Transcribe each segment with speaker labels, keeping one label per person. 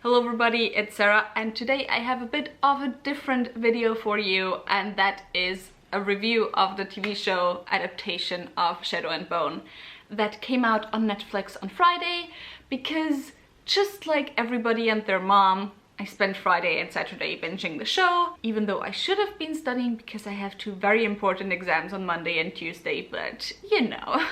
Speaker 1: Hello everybody, it's Sarah, and today I have a bit of a different video for you, and that is a review of the TV show adaptation of Shadow and Bone that came out on Netflix on Friday, because just like everybody and their mom, I spent Friday and Saturday binging the show, even though I should have been studying because I have two very important exams on Monday and Tuesday, but you know.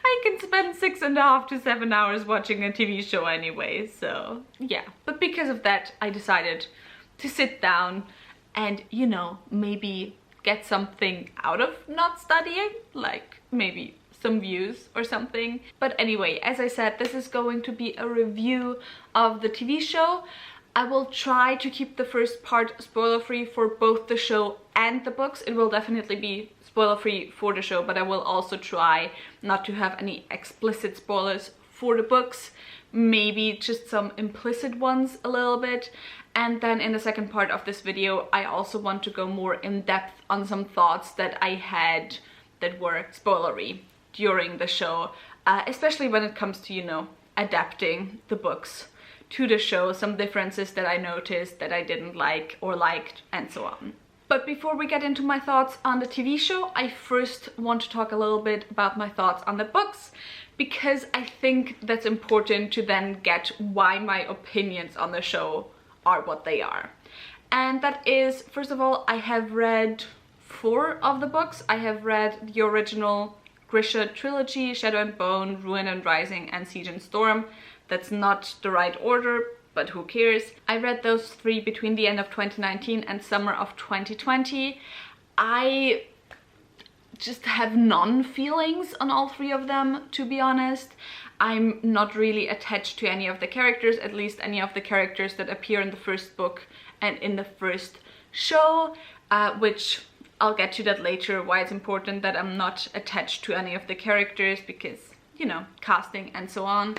Speaker 1: I can spend 6.5 to 7 hours watching a TV show anyway, so yeah. But because of that, I decided to sit down and, you know, maybe get something out of not studying, like maybe some views or something. But anyway, as I said, this is going to be a review of the TV show. I will try to keep the first part spoiler-free for both the show and the books. It will definitely be spoiler-free for the show, but I will also try not to have any explicit spoilers for the books. Maybe just some implicit ones a little bit. And then in the second part of this video, I also want to go more in depth on some thoughts that I had that were spoilery during the show, especially when it comes to, you know, adapting the books to the show, some differences that I noticed that I didn't like or liked, and so on. But before we get into my thoughts on the TV show, I first want to talk a little bit about my thoughts on the books, because I think that's important to then get why my opinions on the show are what they are. And that is, first of all, I have read 4 of the books. I have read the original Grisha trilogy, Shadow and Bone, Ruin and Rising, and Siege and Storm. That's not the right order, but who cares? I read those 3 between the end of 2019 and summer of 2020. I just have non-feelings on all 3 of them, to be honest. I'm not really attached to any of the characters, at least any of the characters that appear in the first book and in the first show, which I'll get to that later, why it's important that I'm not attached to any of the characters, because, you know, casting and so on.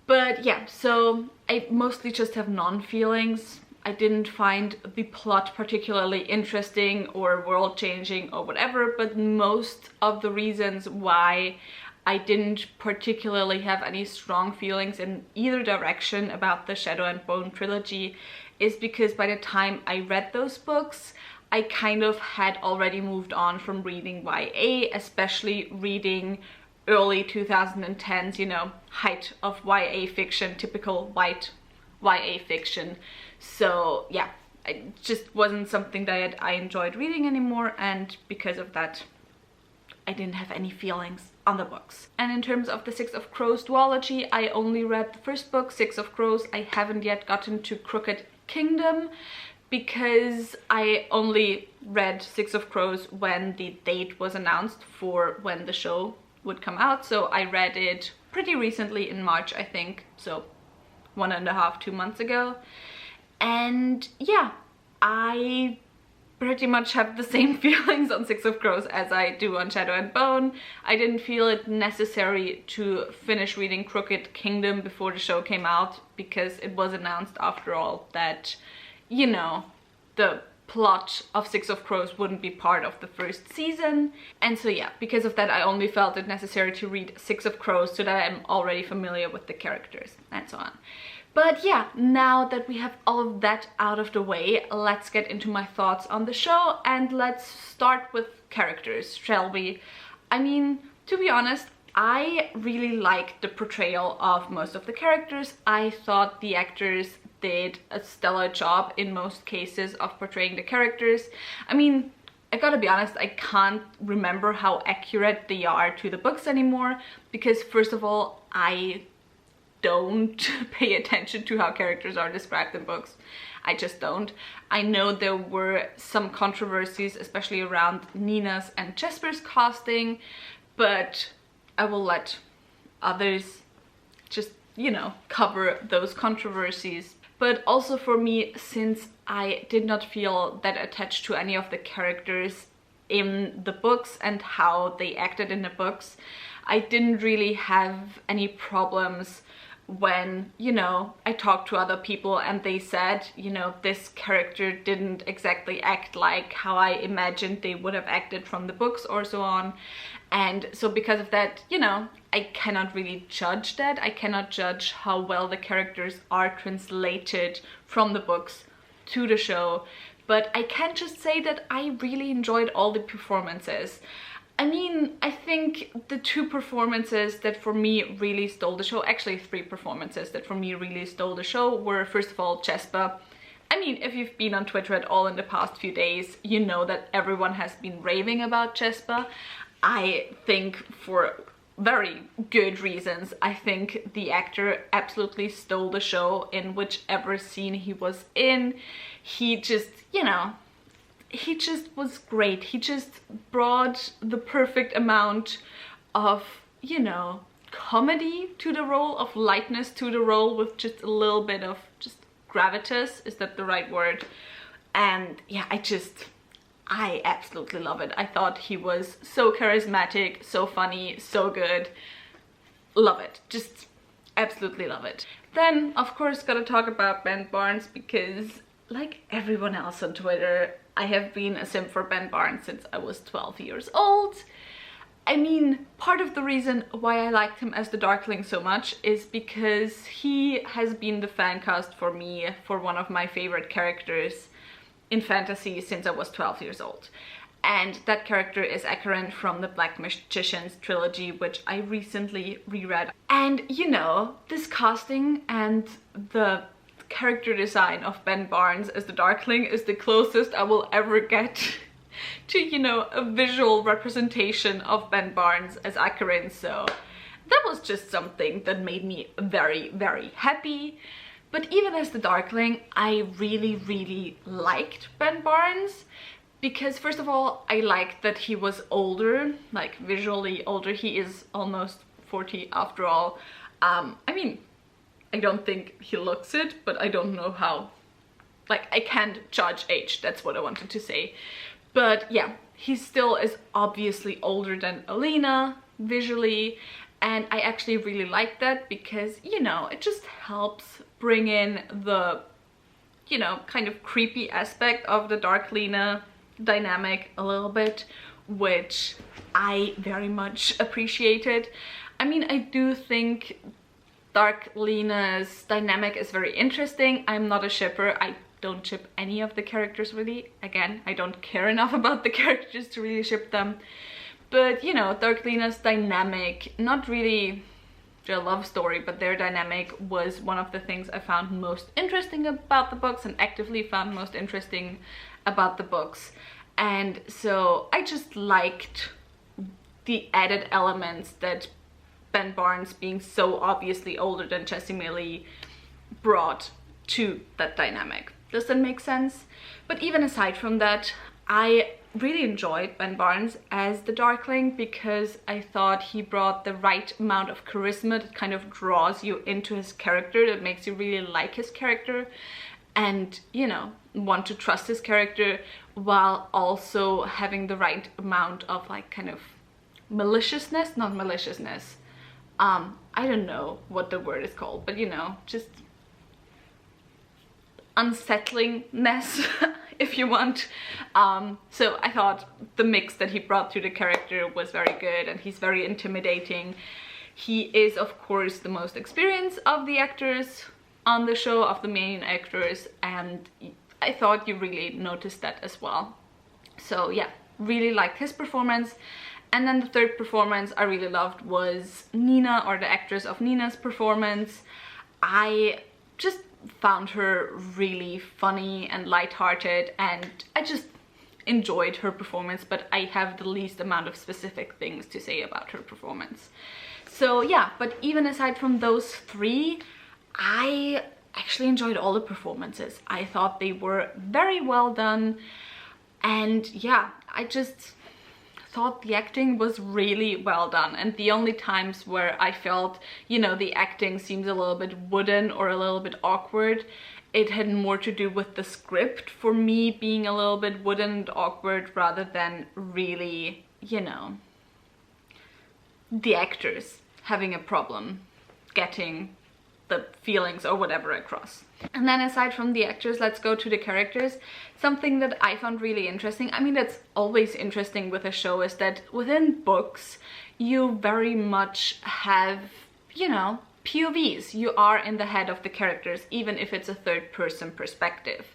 Speaker 1: But yeah, so I mostly just have non-feelings. I didn't find the plot particularly interesting or world-changing or whatever, but most of the reasons why I didn't particularly have any strong feelings in either direction about the Shadow and Bone trilogy is because by the time I read those books, I kind of had already moved on from reading YA, especially reading early 2010s, you know, height of YA fiction, typical white YA fiction. So yeah, it just wasn't something that I enjoyed reading anymore, and because of that, I didn't have any feelings on the books. And in terms of the Six of Crows duology, I only read the first book, Six of Crows. I haven't yet gotten to Crooked Kingdom, because I only read Six of Crows when the date was announced for when the show would come out. So I read it pretty recently in March, I think, so 1.5 to 2 months ago. And yeah, I pretty much have the same feelings on Six of Crows as I do on Shadow and Bone. I didn't feel it necessary to finish reading Crooked Kingdom before the show came out, because it was announced after all that, you know, the plot of Six of Crows wouldn't be part of the first season. And so yeah, because of that, I only felt it necessary to read Six of Crows so that I'm already familiar with the characters and so on. But yeah, now that we have all of that out of the way, let's get into my thoughts on the show, and let's start with characters, shall we? I mean, to be honest, I really liked the portrayal of most of the characters. I thought the actors did a stellar job in most cases of portraying the characters. I mean, I gotta be honest, I can't remember how accurate they are to the books anymore, because first of all, I don't pay attention to how characters are described in books. I just don't. I know there were some controversies, especially around Nina's and Jasper's casting, but I will let others just, you know, cover those controversies. But also for me, since I did not feel that attached to any of the characters in the books and how they acted in the books, I didn't really have any problems when, you know, I talked to other people and they said, you know, this character didn't exactly act like how I imagined they would have acted from the books or so on. And so because of that, you know, I cannot really judge that. I cannot judge how well the characters are translated from the books to the show. But I can just say that I really enjoyed all the performances. I mean, I think the 2 performances that for me really stole the show, actually 3 performances that for me really stole the show, were first of all Chespa. I mean, if you've been on Twitter at all in the past few days, you know that everyone has been raving about Chespa. I think for very good reasons. I think the actor absolutely stole the show in whichever scene he was in. He just, you know, he just was great. He just brought the perfect amount of, you know, comedy to the role, of lightness to the role, with just a little bit of just gravitas. Is that the right word? And yeah, I absolutely love it. I thought he was so charismatic, so funny, so good. Love it. Just absolutely love it. Then, of course, gotta talk about Ben Barnes, because like everyone else on Twitter, I have been a simp for Ben Barnes since I was 12 years old. I mean, part of the reason why I liked him as the Darkling so much is because he has been the fan cast for me for one of my favorite characters in fantasy since I was 12 years old. And that character is Katherine from the Black Magician's trilogy, which I recently reread. And you know, this casting and the character design of Ben Barnes as the Darkling is the closest I will ever get to, you know, a visual representation of Ben Barnes as Katherine. So that was just something that made me very, very happy. But even as the Darkling, I really, really liked Ben Barnes, because first of all, I liked that he was older, like visually older. He is almost 40 after all. I mean, I don't think he looks it, but I don't know how. Like, I can't judge age, that's what I wanted to say. But yeah, he still is obviously older than Alina visually, and I actually really like that because, you know, it just helps bring in the, you know, kind of creepy aspect of the Dark Lena dynamic a little bit, which I very much appreciated. I mean, I do think Dark Lena's dynamic is very interesting. I'm not a shipper. I don't ship any of the characters really. Again, I don't care enough about the characters to really ship them. But, you know, Dark Lena's dynamic, not really their love story, but their dynamic was one of the things I found most interesting about the books, and actively found most interesting about the books. And so I just liked the added elements that Ben Barnes, being so obviously older than Jessie Millie, brought to that dynamic. Does that make sense? But even aside from that, I really enjoyed Ben Barnes as the Darkling because I thought he brought the right amount of charisma that kind of draws you into his character, that makes you really like his character and, you know, want to trust his character, while also having the right amount of like kind of maliciousness, not maliciousness, I don't know what the word is called, but you know, just unsettlingness, if you want. So I thought the mix that he brought to the character was very good, and he's very intimidating. He is, of course, the most experienced of the actors on the show, of the main actors, and I thought you really noticed that as well. So yeah, really liked his performance. And then the third performance I really loved was Nina, or the actress of Nina's performance. I just found her really funny and lighthearted, and I just enjoyed her performance, but I have the least amount of specific things to say about her performance. So yeah, but even aside from those three, I actually enjoyed all the performances. I thought they were very well done, and yeah, I just thought the acting was really well done. And the only times where I felt, you know, the acting seems a little bit wooden or a little bit awkward, it had more to do with the script for me being a little bit wooden and awkward, rather than really, you know, the actors having a problem getting the feelings or whatever across. And then aside from the actors, let's go to the characters. Something that I found really interesting, I mean, that's always interesting with a show, is that within books you very much have, you know, POVs. You are in the head of the characters, even if it's a third person perspective.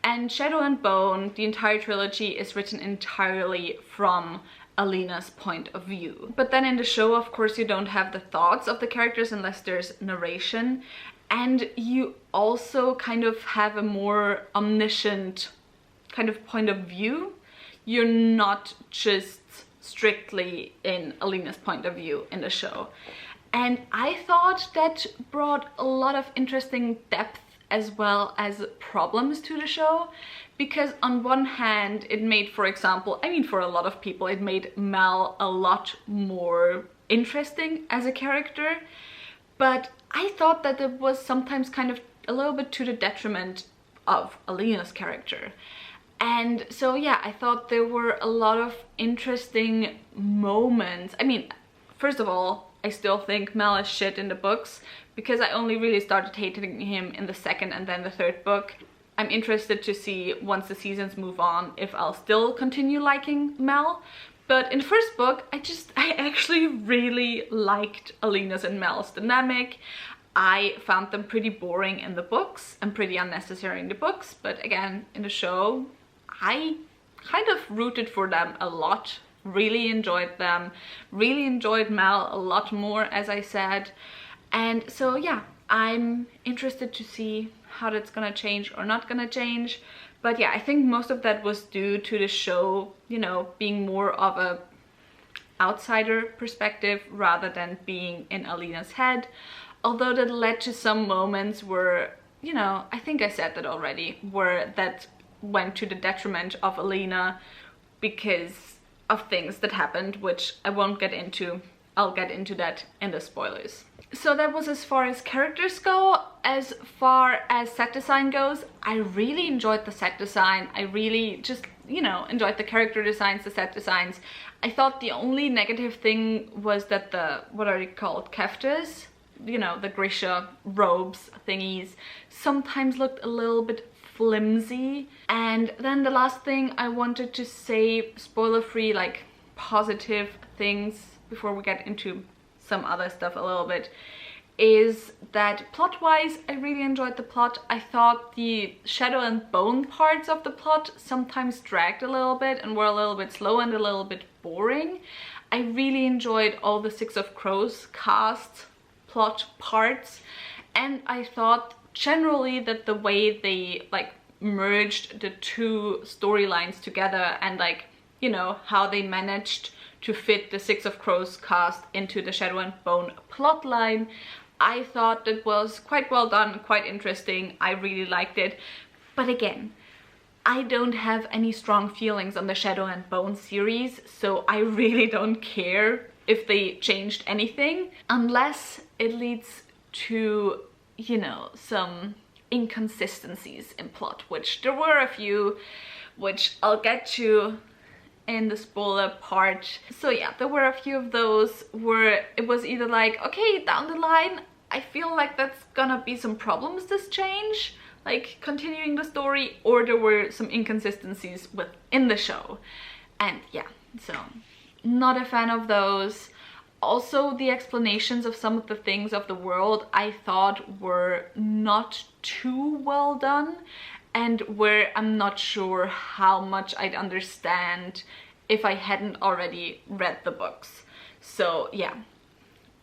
Speaker 1: And Shadow and Bone, the entire trilogy, is written entirely from Alina's point of view. But then in the show, of course, you don't have the thoughts of the characters unless there's narration, and you also kind of have a more omniscient kind of point of view. You're not just strictly in Alina's point of view in the show. And I thought that brought a lot of interesting depth as well as problems to the show, because on one hand it made, for example, I mean, for a lot of people, it made Mel a lot more interesting as a character, but I thought that it was sometimes kind of a little bit to the detriment of Alina's character. And so yeah, I thought there were a lot of interesting moments. I mean, first of all, I still think Mel is shit in the books, because I only really started hating him in the second and then the third book. I'm interested to see, once the seasons move on, if I'll still continue liking Mel. But in the first book, I actually really liked Alina's and Mel's dynamic. I found them pretty boring in the books and pretty unnecessary in the books, but again, in the show, I kind of rooted for them a lot. Really enjoyed them, really enjoyed Mel a lot more, as I said. And so yeah, I'm interested to see how that's gonna change or not gonna change. But yeah, I think most of that was due to the show, you know, being more of a outsider perspective rather than being in Alina's head. Although that led to some moments where, you know, I think I said that already, where that went to the detriment of Alina because of things that happened, which I won't get into. I'll get into that in the spoilers. So that was as far as characters go. As far as set design goes, I really enjoyed the set design. I really just, you know, enjoyed the character designs, the set designs. I thought the only negative thing was that the, what are they called, keftas? You know, the Grisha robes thingies sometimes looked a little bit flimsy. And then the last thing I wanted to say, spoiler-free, like positive things before we get into some other stuff a little bit, is that plot-wise, I really enjoyed the plot. I thought the Shadow and Bone parts of the plot sometimes dragged a little bit and were a little bit slow and a little bit boring. I really enjoyed all the Six of Crows cast plot parts, and I thought generally that the way they like merged the two storylines together and, like, you know, how they managed to fit the Six of Crows cast into the Shadow and Bone plotline, I thought it was quite well done, quite interesting. I really liked it. But again, I don't have any strong feelings on the Shadow and Bone series, so I really don't care if they changed anything, unless it leads to, you know, some inconsistencies in plot, which there were a few, which I'll get to in the spoiler part. So yeah, there were a few of those where it was either like, okay, down the line, I feel like that's gonna be some problems, this change, like continuing the story, or there were some inconsistencies within the show. And yeah, so not a fan of those. Also, the explanations of some of the things of the world I thought were not too well done, and where I'm not sure how much I'd understand if I hadn't already read the books. So yeah,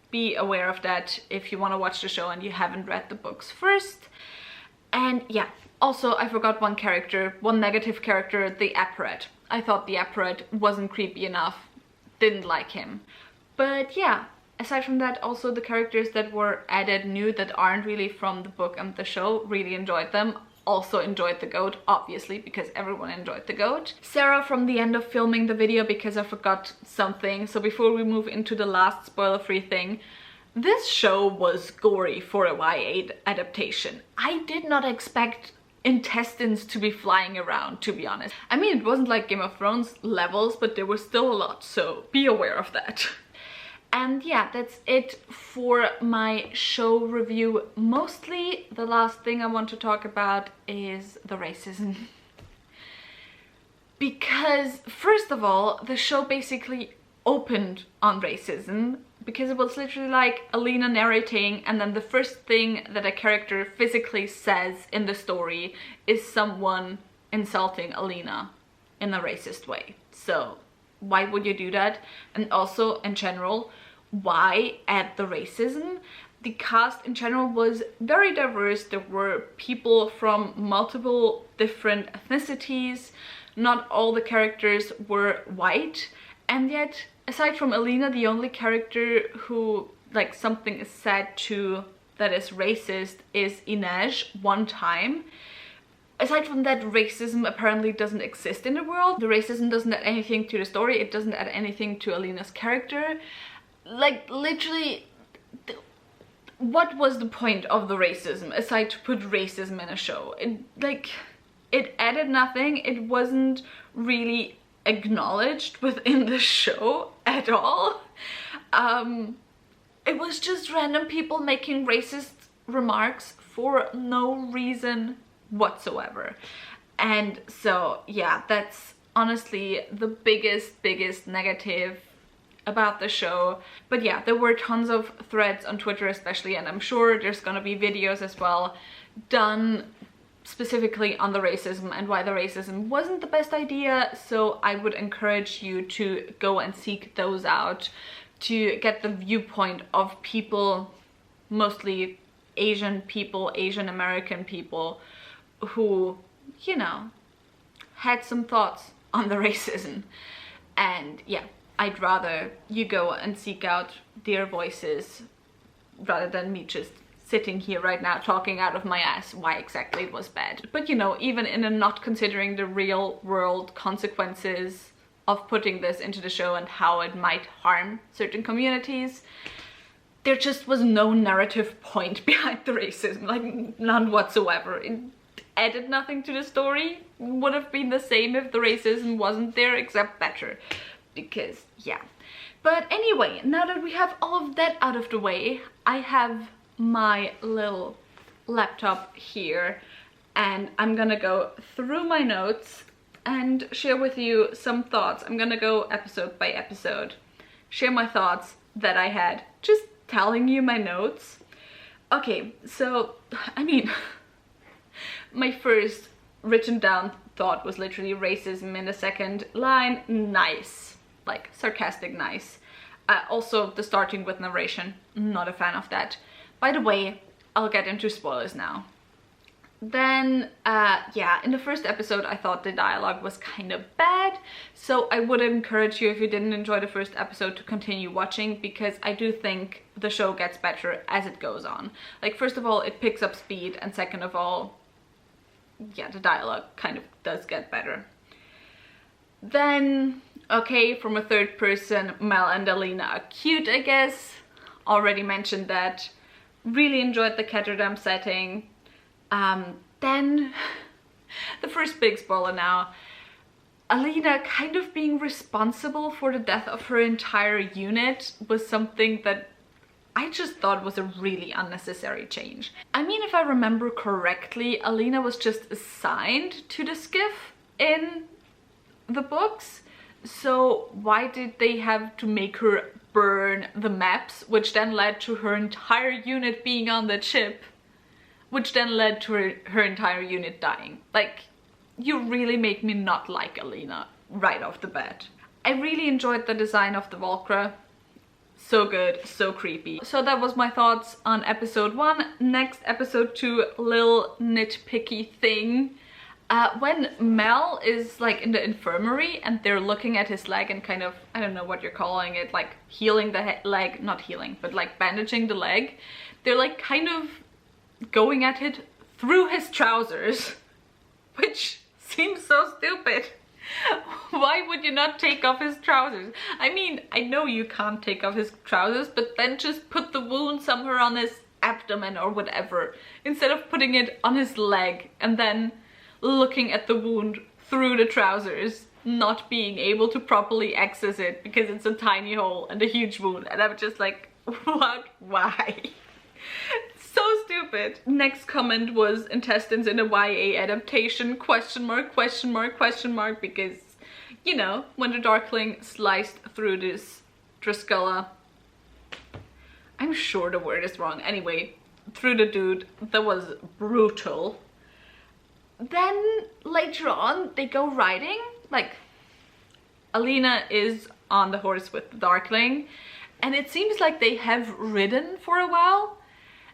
Speaker 1: be aware of that if you want to watch the show and you haven't read the books first. And yeah, also I forgot one character, one negative character, the Apparat. I thought the Apparat wasn't creepy enough, didn't like him. But yeah, aside from that, also the characters that were added new that aren't really from the book and the show, really enjoyed them. Also enjoyed the goat, obviously, because everyone enjoyed the goat. Sarah from the end of filming the video, because I forgot something. So before we move into the last spoiler-free thing, this show was gory for a YA adaptation. I did not expect intestines to be flying around, to be honest. I mean, it wasn't like Game of Thrones levels, but there was still a lot, so be aware of that. And yeah, that's it for my show review. Mostly the last thing I want to talk about is the racism. Because first of all, the show basically opened on racism, because it was literally like Alina narrating, and then the first thing that a character physically says in the story is someone insulting Alina in a racist way. So why would you do that? And also in general, why add the racism? The cast in general was very diverse. There were people from multiple different ethnicities. Not all the characters were white, and yet aside from Alina, the only character who like something is said to that is racist is Inej one time. Aside from that, racism apparently doesn't exist in the world. The racism doesn't add anything to the story. It doesn't add anything to Alina's character. Like literally, what was the point of the racism aside to put racism in a show? It added nothing. It wasn't really acknowledged within the show at all. It was just random people making racist remarks for no reason whatsoever. And so yeah, that's honestly the biggest negative about the show. But yeah, there were tons of threads on Twitter especially, and I'm sure there's gonna be videos as well done specifically on the racism and why the racism wasn't the best idea. So I would encourage you to go and seek those out to get the viewpoint of people, mostly Asian people, Asian American people, who, you know, had some thoughts on the racism. And yeah, I'd rather you go and seek out their voices rather than me just sitting here right now talking out of my ass why exactly it was bad. But you know, even in a not considering the real world consequences of putting this into the show and how it might harm certain communities, there just was no narrative point behind the racism, like none whatsoever. It added nothing to the story. It would have been the same if the racism wasn't there, except better, because yeah. But anyway, now that we have all of that out of the way, I have my little laptop here and I'm gonna go through my notes and share with you some thoughts. I'm gonna go episode by episode, share my thoughts that I had, just telling you my notes. Okay, so I mean, my first written down thought was literally racism in the second line. Nice, like sarcastic nice. Also the starting with narration, not a fan of that. By the way, I'll get into spoilers now. Then, yeah, in the first episode I thought the dialogue was kind of bad, so I would encourage you, if you didn't enjoy the first episode, to continue watching, because I do think the show gets better as it goes on. Like, first of all, it picks up speed, and second of all, yeah, the dialogue kind of does get better. Then, okay, from a third person, Mel and Alina are cute, I guess. Already mentioned that. Really enjoyed the Ketterdam setting. Then, the first big spoiler now, Alina kind of being responsible for the death of her entire unit was something that I just thought was a really unnecessary change. I mean, if I remember correctly, Alina was just assigned to the skiff in the books, so why did they have to make her burn the maps, which then led to her entire unit being on that ship, which then led to her entire unit dying? Like, you really make me not like Alina right off the bat. I really enjoyed the design of the Volcra. So good, so creepy. So that was my thoughts on episode 1. Next, episode 2, little nitpicky thing. When Mel is like in the infirmary and they're looking at his leg and kind of, I don't know what you're calling it, like healing the leg, not healing, but like bandaging the leg, they're like kind of going at it through his trousers, which seems so stupid. Why would you not take off his trousers? I mean, I know you can't take off his trousers, but then just put the wound somewhere on his abdomen or whatever, instead of putting it on his leg and then looking at the wound through the trousers. not being able to properly access it because it's a tiny hole and a huge wound, and I'm just like, what? Why? So stupid. Next comment was intestines in a YA adaptation, question mark, question mark, question mark, because, you know, when the Darkling sliced through this Driscolla, I'm sure the word is wrong, anyway, through the dude, that was brutal. Then later on they go riding, like Alina is on the horse with the Darkling, and it seems like they have ridden for a while,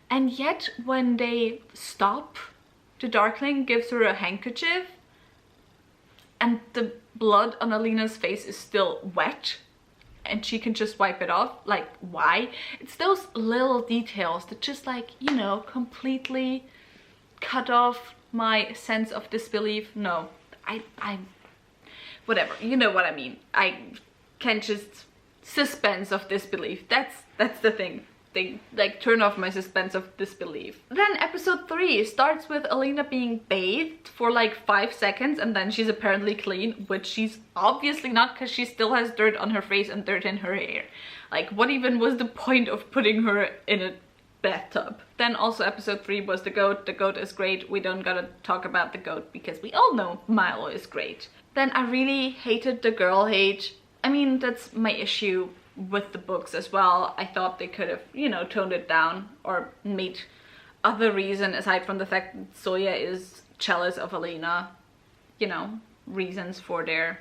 Speaker 1: and yet when they stop, the Darkling gives her a handkerchief and the blood on Alina's face is still wet and she can just wipe it off. Like, why? It's those little details that just, like, you know, completely cut off my sense of disbelief. No, I whatever, you know what I mean. I can just suspense of disbelief. That's the thing. They like turn off my suspense of disbelief. Then episode 3 starts with Alina being bathed for like 5 seconds and then she's apparently clean, which she's obviously not because she still has dirt on her face and dirt in her hair. Like, what even was the point of putting her in a bathtub? Then also episode 3 was the goat. The goat is great. We don't gotta talk about the goat because we all know Milo is great. Then I really hated the girl hate. I mean, that's my issue with the books as well. I thought they could have, you know, toned it down or made other reason aside from the fact that Soya is jealous of Alina, you know, reasons for their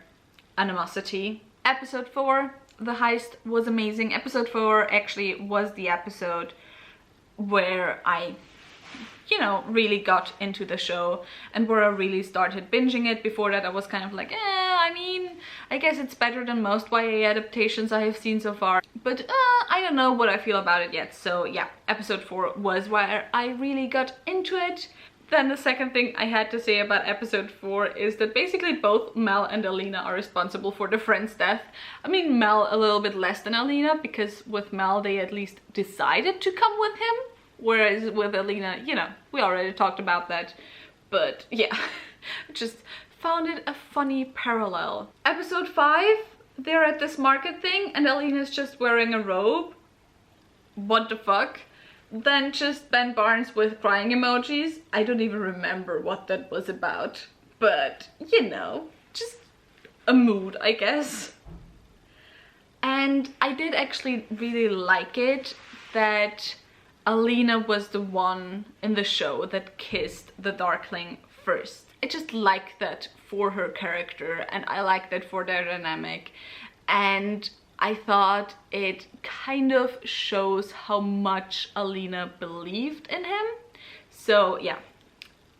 Speaker 1: animosity. Episode 4, the heist was amazing. Episode 4 actually was the episode where I, you know, really got into the show and where I really started binging it. Before that I was kind of like, I mean, I guess it's better than most YA adaptations I have seen so far, but I don't know what I feel about it yet. So yeah, episode 4 was where I really got into it. Then the second thing I had to say about episode 4 is that basically both Mel and Alina are responsible for the friend's death. I mean, Mel a little bit less than Alina, because with Mel they at least decided to come with him, whereas with Alina, you know, we already talked about that. But yeah, just found it a funny parallel. Episode 5, they're at this market thing and Alina's just wearing a robe. What the fuck? Then just Ben Barnes with crying emojis. I don't even remember what that was about, but you know, just a mood, I guess. And I did actually really like it that Alina was the one in the show that kissed the Darkling first. I just like that for her character and I like that for their dynamic, and I thought it kind of shows how much Alina believed in him. So yeah,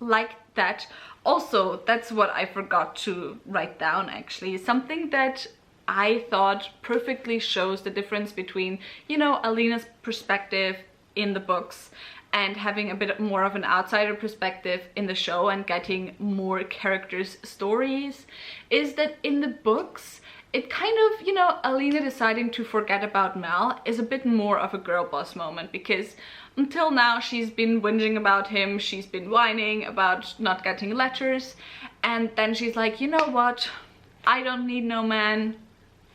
Speaker 1: like that. Also, that's what I forgot to write down actually. Something that I thought perfectly shows the difference between, you know, Alina's perspective in the books and having a bit more of an outsider perspective in the show and getting more characters' stories, is that in the books it kind of, you know, Alina deciding to forget about Mel is a bit more of a girl boss moment, because until now she's been whinging about him, she's been whining about not getting letters, and then she's like, you know what, I don't need no man,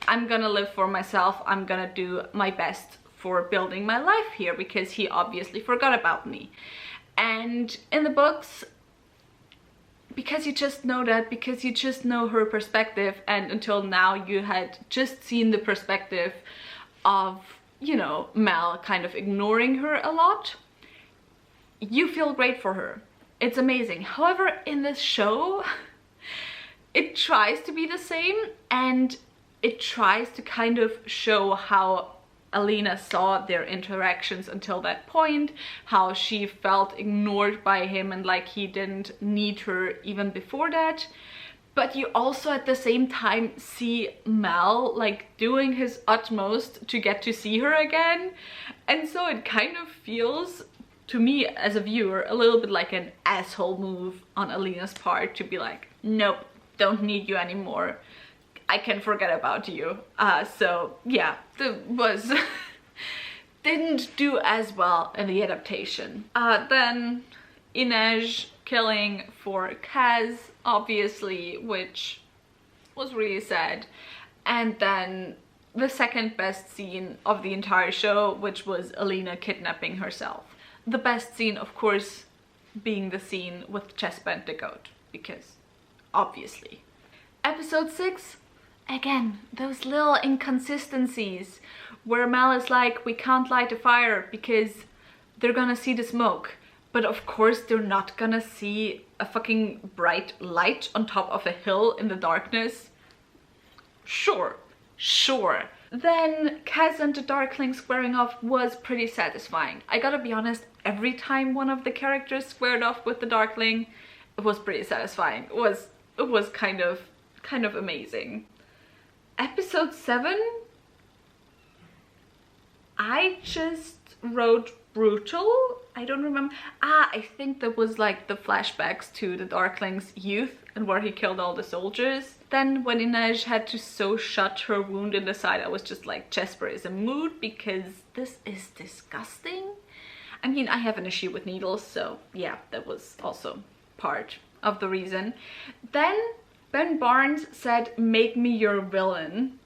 Speaker 1: I'm gonna live for myself, I'm gonna do my best for building my life here because he obviously forgot about me. And in the books, because you just know that, because you just know her perspective, and until now you had just seen the perspective of, you know, Mel kind of ignoring her a lot, you feel great for her. It's amazing. However, in this show, it tries to be the same, and it tries to kind of show how Alina saw their interactions until that point, how she felt ignored by him and like he didn't need her even before that. But you also at the same time see Mel like doing his utmost to get to see her again. And so it kind of feels to me as a viewer a little bit like an asshole move on Alina's part to be like, nope, don't need you anymore, I can forget about you. So yeah, was didn't do as well in the adaptation. Then Inej killing for Kaz, obviously, which was really sad. And then the second best scene of the entire show, which was Alina kidnapping herself. The best scene, of course, being the scene with Chessbent the goat, because obviously. Episode 6, again, those little inconsistencies where Mel is like, we can't light a fire because they're gonna see the smoke. But of course they're not gonna see a fucking bright light on top of a hill in the darkness. Sure. Then Kaz and the Darkling squaring off was pretty satisfying. I gotta be honest, every time one of the characters squared off with the Darkling, it was pretty satisfying. It was kind of amazing. Episode 7, I just wrote brutal. I don't remember. I think that was like the flashbacks to the Darkling's youth and where he killed all the soldiers. Then when Inej had to sew shut her wound in the side, I was just like, Jesper is in a mood because this is disgusting. I mean, I have an issue with needles, so yeah, that was also part of the reason. Then Ben Barnes said, make me your villain.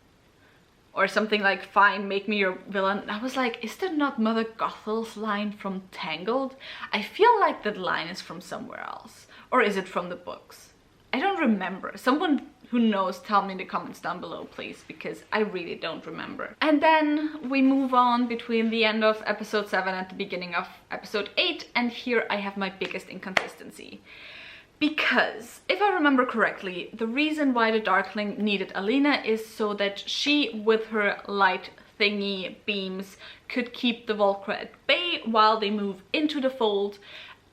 Speaker 1: Or something like, fine, make me your villain. And I was like, is that not Mother Gothel's line from Tangled? I feel like that line is from somewhere else. Or is it from the books? I don't remember. Someone who knows, tell me in the comments down below, please, because I really don't remember. And then we move on between the end of episode 7 and the beginning of episode 8. And here I have my biggest inconsistency. Because, if I remember correctly, the reason why the Darkling needed Alina is so that she, with her light thingy beams, could keep the Volcra at bay while they move into the fold,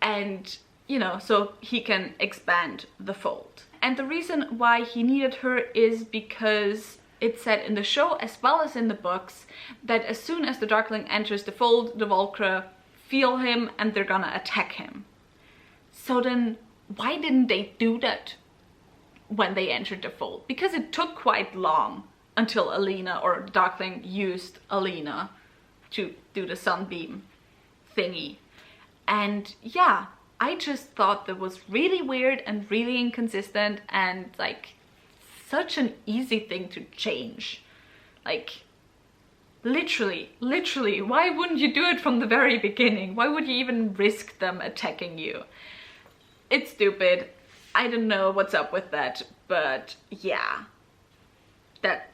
Speaker 1: and, you know, so he can expand the fold. And the reason why he needed her is because it said in the show, as well as in the books, that as soon as the Darkling enters the fold, the Volcra feel him and they're gonna attack him. So then, why didn't they do that when they entered the fold? Because it took quite long until Alina or Darkling used Alina to do the sunbeam thingy. And yeah, I just thought that was really weird and really inconsistent and like such an easy thing to change. Like literally, why wouldn't you do it from the very beginning? Why would you even risk them attacking you? It's stupid. I don't know what's up with that, but yeah, that's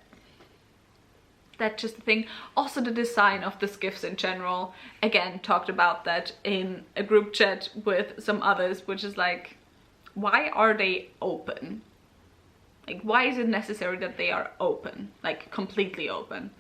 Speaker 1: just the thing. Also the design of the skiffs in general, again, talked about that in a group chat with some others, which is like, why are they open? Like, why is it necessary that they are open, like completely open?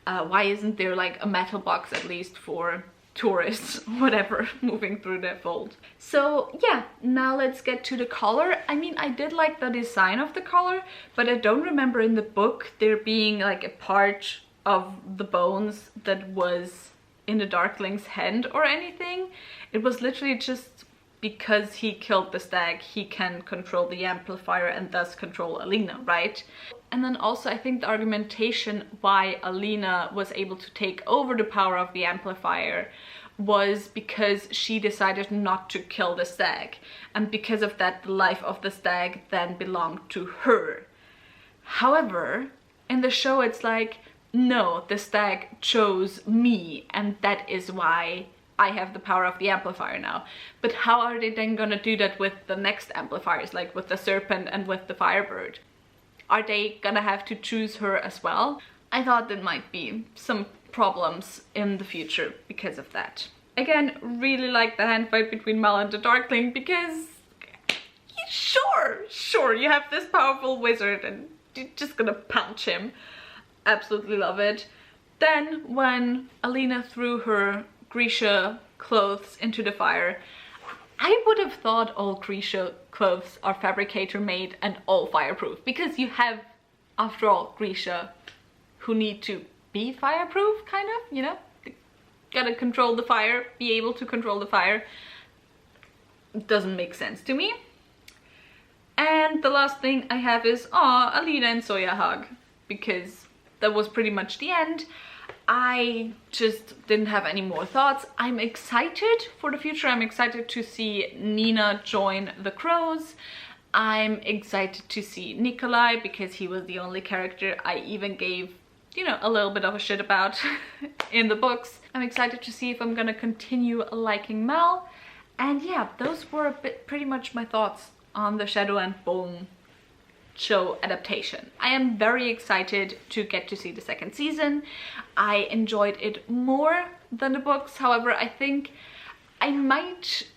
Speaker 1: Why isn't there like a metal box at least for tourists, whatever, moving through their fold? So yeah, now let's get to the collar. I mean, I did like the design of the collar, but I don't remember in the book there being like a part of the bones that was in the Darkling's hand or anything. It was literally just because he killed the stag, he can control the amplifier and thus control Alina, right? And then also I think the argumentation why Alina was able to take over the power of the amplifier was because she decided not to kill the stag. And because of that, the life of the stag then belonged to her. However, in the show it's like, no, the stag chose me and that is why I have the power of the amplifier now. But how are they then gonna do that with the next amplifiers, like with the serpent and with the firebird? Are they gonna have to choose her as well? I thought there might be some problems in the future because of that. Again, really like the hand fight between Mel and the Darkling because sure, you have this powerful wizard and you're just gonna punch him. Absolutely love it. Then when Alina threw her Grisha clothes into the fire, I would have thought all Grisha clothes are fabricator made and all fireproof, because you have, after all, Grisha who need to be fireproof, kind of, you know? They gotta control the fire, be able to control the fire. It doesn't make sense to me. And the last thing I have is, Alina and Soya hug, because that was pretty much the end. I just didn't have any more thoughts. I'm excited for the future. I'm excited to see Nina join the Crows. I'm excited to see Nikolai because he was the only character I even gave, you know, a little bit of a shit about in the books. I'm excited to see if I'm gonna continue liking Mel. And yeah, those were pretty much my thoughts on the Shadow and Bone show adaptation. I am very excited to get to see the second season. I enjoyed it more than the books. However, I think I might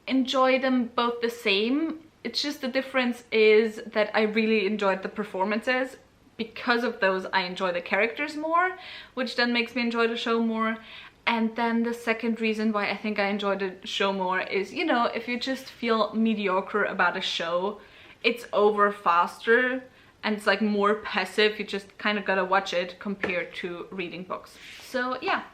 Speaker 1: enjoy them both the same. It's just the difference is that I really enjoyed the performances. Because of those, I enjoy the characters more, which then makes me enjoy the show more. And then the second reason why I think I enjoy the show more is, you know, if you just feel mediocre about a show, it's over faster and it's like more passive. You just kind of gotta watch it compared to reading books. So yeah,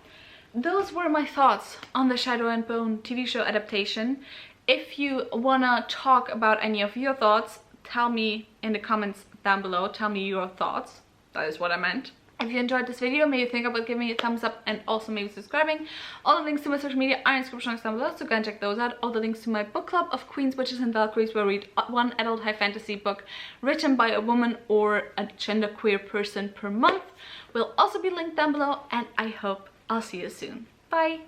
Speaker 1: those were my thoughts on the Shadow and Bone TV show adaptation. If you wanna talk about any of your thoughts, tell me in the comments down below. Tell me your thoughts. That is what I meant. If you enjoyed this video, maybe think about giving me a thumbs up and also maybe subscribing. All the links to my social media are in the description box down below, so go and check those out. All the links to my book club of Queens, Witches and Valkyries, where I read one adult high fantasy book written by a woman or a genderqueer person per month, will also be linked down below, and I hope I'll see you soon. Bye!